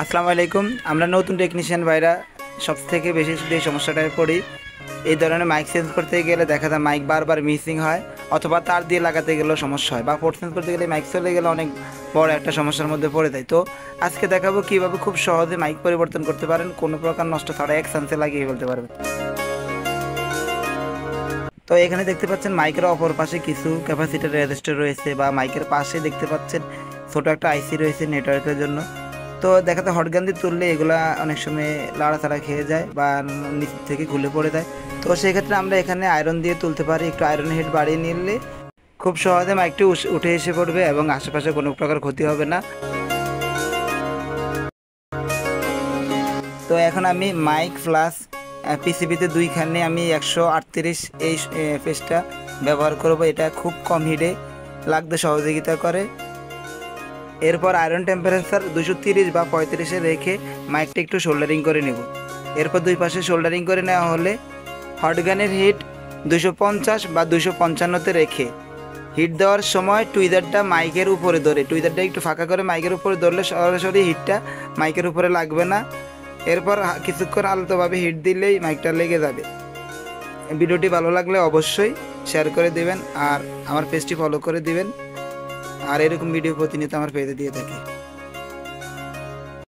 আসসালামু আলাইকুম। আমরা নতুন টেকনিশিয়ান ভাইরা সবথেকে বেশি যে সমস্যাটায় পড়ি, এই ধরনের মাইক চেঞ্জ করতে গেলে দেখা যায় মাইক বারবার মিসিং হয়, অথবা তার দিয়ে লাগাতে গেলেও সমস্যা হয়, বা পোর্ট চেঞ্জ করতে গেলে মাইক চলে গেলে অনেক বড় একটা সমস্যার মধ্যে পড়ে যায়। তো আজকে দেখাবো কীভাবে খুব সহজে মাইক পরিবর্তন করতে পারেন, কোনো প্রকার নষ্ট ছাড়া এক চান্সে লাগিয়ে ফেলতে পারবেন। তো এখানে দেখতে পাচ্ছেন মাইকের অপর পাশে কিছু ক্যাপাসিটর রেজিস্টার রয়েছে, বা মাইকের পাশে দেখতে পাচ্ছেন ছোটো একটা আইসি রয়েছে নেটওয়ার্কের জন্য। তো দেখাতে হটগান দিয়ে তুললে এগুলা অনেক সময় লাড়াচাড়া খেয়ে যায় বা নিচ থেকে খুলে পড়ে যায়। তো সেক্ষেত্রে আমরা এখানে আয়রন দিয়ে তুলতে পারি। একটু আয়রন হেড বাড়িয়ে নিলে খুব সহজে মাইকটি উঠে এসে পড়বে এবং আশেপাশে কোনো প্রকার ক্ষতি হবে না। তো এখন আমি মাইক প্লাস পিসিবিতে দুইখানে আমি 138 এই পেজটা ব্যবহার করব। এটা খুব কম হিটে লাগতে সহযোগিতা করে। এরপর আয়রন টেম্পারেচার 230 বা 35-এ রেখে মাইকটা একটু শোল্ডারিং করে নেব। এরপর দুই পাশে শোল্ডারিং করে নেওয়া হলে হটগানের হিট 250 বা 255-তে রেখে হিট দেওয়ার সময় টুইজারটা মাইকের উপরে ধরে, টুইজারটা একটু ফাঁকা করে মাইকের উপরে ধরলে সরাসরি হিটটা মাইকের উপরে লাগবে না। এরপর কিছুক্ষণ আলতোভাবে হিট দিলেই মাইকটা লেগে যাবে। ভিডিওটি ভালো লাগলে অবশ্যই শেয়ার করে দেবেন আর আমার পেজটি ফলো করে দিবেন। আর এরকম ভিডিও প্রতিনিয়ত আমার পেজে দিয়ে থাকি।